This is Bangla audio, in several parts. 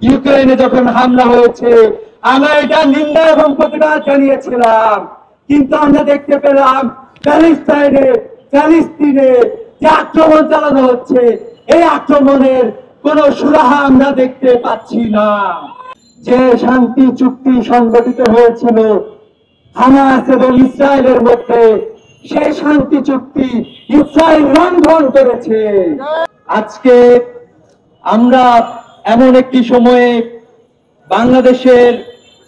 ইউক্রেনে যখন হামলা হয়েছে আমরা এটা নিন্দা এবং প্রতিবাদ জানিয়েছিলাম, কিন্তু আমরা দেখতে পেলাম প্যালেস্তিনে যে আক্রমণ চালানো হচ্ছে, এই আক্রমণের কোন সুরাহা আমরা দেখতে পাচ্ছি না। যে শান্তি চুক্তি সংগঠিত হয়েছিল হামাস এবং ইসরায়েলের মধ্যে, সেই শান্তি চুক্তি ইসরায়েল লঙ্ঘন করেছে। আজকে আমরা এমন একটি সময়ে বাংলাদেশের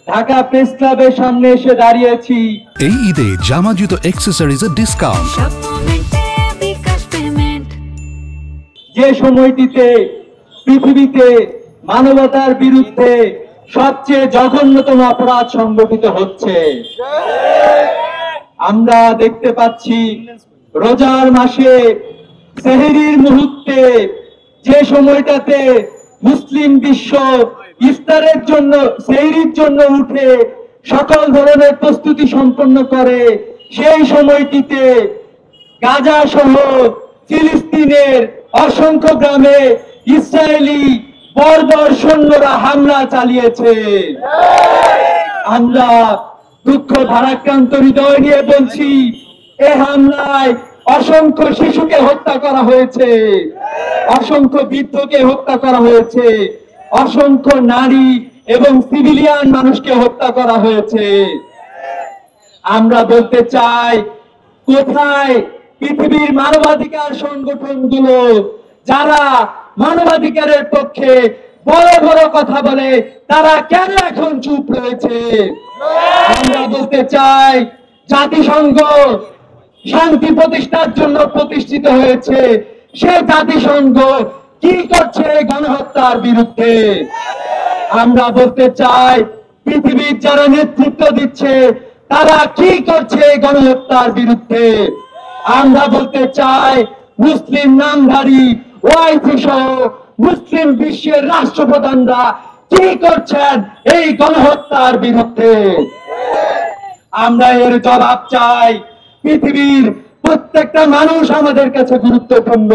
ঢাকা প্রেস ক্লাবের সামনে এসে দাঁড়িয়েছি। এই ঈদে জামা জুতো অ্যাকসেসরিজের ডিসকাউন্ট। যে সময়টিতে পৃথিবীতে মানবতার বিরুদ্ধে সবচেয়ে জঘন্যতম অপরাধ সংগঠিত হচ্ছে, আমরা দেখতে পাচ্ছি রোজার মাসে সেহরির মুহূর্তে, যে সময়টাতে মুসলিম বিশ্ব ইফতারের জন্য সেহরির জন্য উঠে সকল ধরনের প্রস্তুতি সম্পন্ন করে, সেই সময়টিতে গাজা সহ ফিলিস্তিনের অসংখ্য গ্রামে ইসরায়েলি বর্বর সৈন্যরা হামলা চালিয়েছে। আমরা দুঃখ ভারাক্রান্ত হৃদয় নিয়ে বলছি, এ হামলায় অসংখ্য শিশুকে হত্যা করা হয়েছে, অসংখ্য বৃদ্ধকে হত্যা করা হয়েছে, অসংখ্য নারী এবং সিভিলিয়ান মানুষকে হত্যা করা হয়েছে। আমরা বলতে চাই, কোথায় পৃথিবীর মানবাধিকার সংগঠনগুলো যারা মানবাধিকারের পক্ষে বড় বড় কথা বলে, তারা কেন এখন চুপ রয়েছে? আমরা বলতে চাই, জাতিসংঘ শান্তি প্রতিষ্ঠার জন্য প্রতিষ্ঠিত হয়েছে, সে জাতিসংঘ কি করছে গণহত্যার বিরুদ্ধে? আমরা বলতে চাই, পৃথিবীর যারা নেতৃত্ব দিচ্ছে তারা কি করছে গণহত্যার বিরুদ্ধে? আমরা বলতে চাই, মুসলিম নামধারী ওআইসি সহ মুসলিম বিশ্বের রাষ্ট্রপ্রধানরা কি করছেন এই গণহত্যার বিরুদ্ধে? আমরা এর জবাব চাই। পৃথিবীর প্রত্যেকটা মানুষ আমাদের কাছে গুরুত্বপূর্ণ।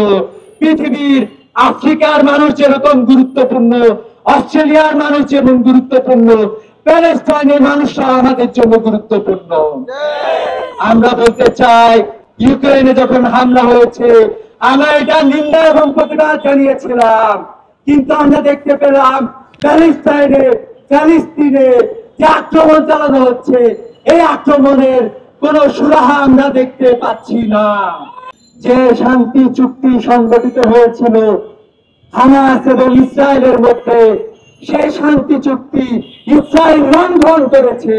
পৃথিবীর আফ্রিকার মানুষ যেরকম গুরুত্বপূর্ণ, অস্ট্রেলিয়ার মানুষ যেমন গুরুত্বপূর্ণ, প্যালেস্টাইনের মানুষরা আমাদের জন্য গুরুত্বপূর্ণ। আমরা বলতে চাই, ইউক্রেনে যখন হামলা হয়েছে আমরা এটা নিন্দা এবং প্রতিবাদ জানিয়েছিলাম, কিন্তু আমরা দেখতে পেলাম প্যালেস্তিনে যে আক্রমণ চালানো হচ্ছে, এই আক্রমণের কোন সুরাহা আমরা দেখতে পাচ্ছি না। যে শান্তি চুক্তি সংগঠিত হয়েছিল হামাস এবং ইসরায়েলের মধ্যে, সেই শান্তি চুক্তি ইসরায়েল লঙ্ঘন করেছে।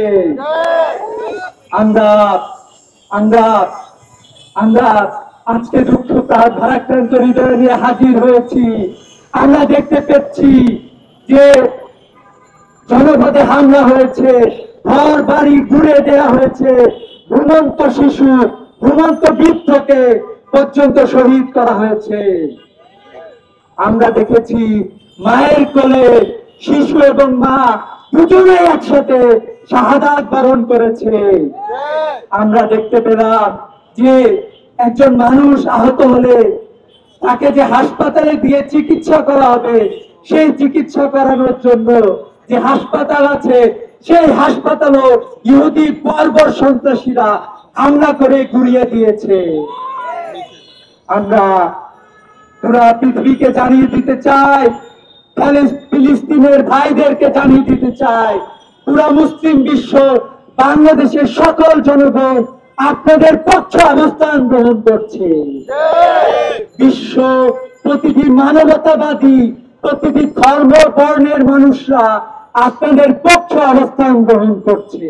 আমরা আজকে দুঃখ ভারাক্রান্ত হৃদয় নিয়ে হাজির হয়েছি। আমরা দেখতে পাচ্ছি যে জনপদে হামলা হয়েছে, ঘর বাড়ি ঘুরে দেওয়া হয়েছে, ঘুমন্ত শিশু ঘুমন্ত বৃদ্ধকে পর্যন্ত শহীদ করা হয়েছে। আমরা দেখেছি মায়ের কোলে শিশু এবং মা দুজনেই একসাথে শাহাদাত বরণ করেছে। আমরা দেখতে পেলাম যে একজন মানুষ আহত হলে তাকে যে হাসপাতালে দিয়ে চিকিৎসা করা হবে, সেই চিকিৎসা করানোর জন্য যে হাসপাতাল আছে, সেই হাসপাতালও ইহুদি বর্বর সন্ত্রাসীরা হামলা করে গুড়িয়ে দিয়েছে। আমরা পুরা পৃথিবীকে জানিয়ে দিতে চাই, ফিলিস্তিনের ভাইদেরকে জানিয়ে দিতে চাই, পুরা মুসলিম বিশ্ব, বাংলাদেশের সকল জনগণ আপনাদের পক্ষে অবস্থান গ্রহণ করছে। বিশ্ব প্রতিটি মানবতাবাদী, প্রতিটি ধর্ম বর্ণের মানুষরা আপনাদের পক্ষে অবস্থান গ্রহণ করছে।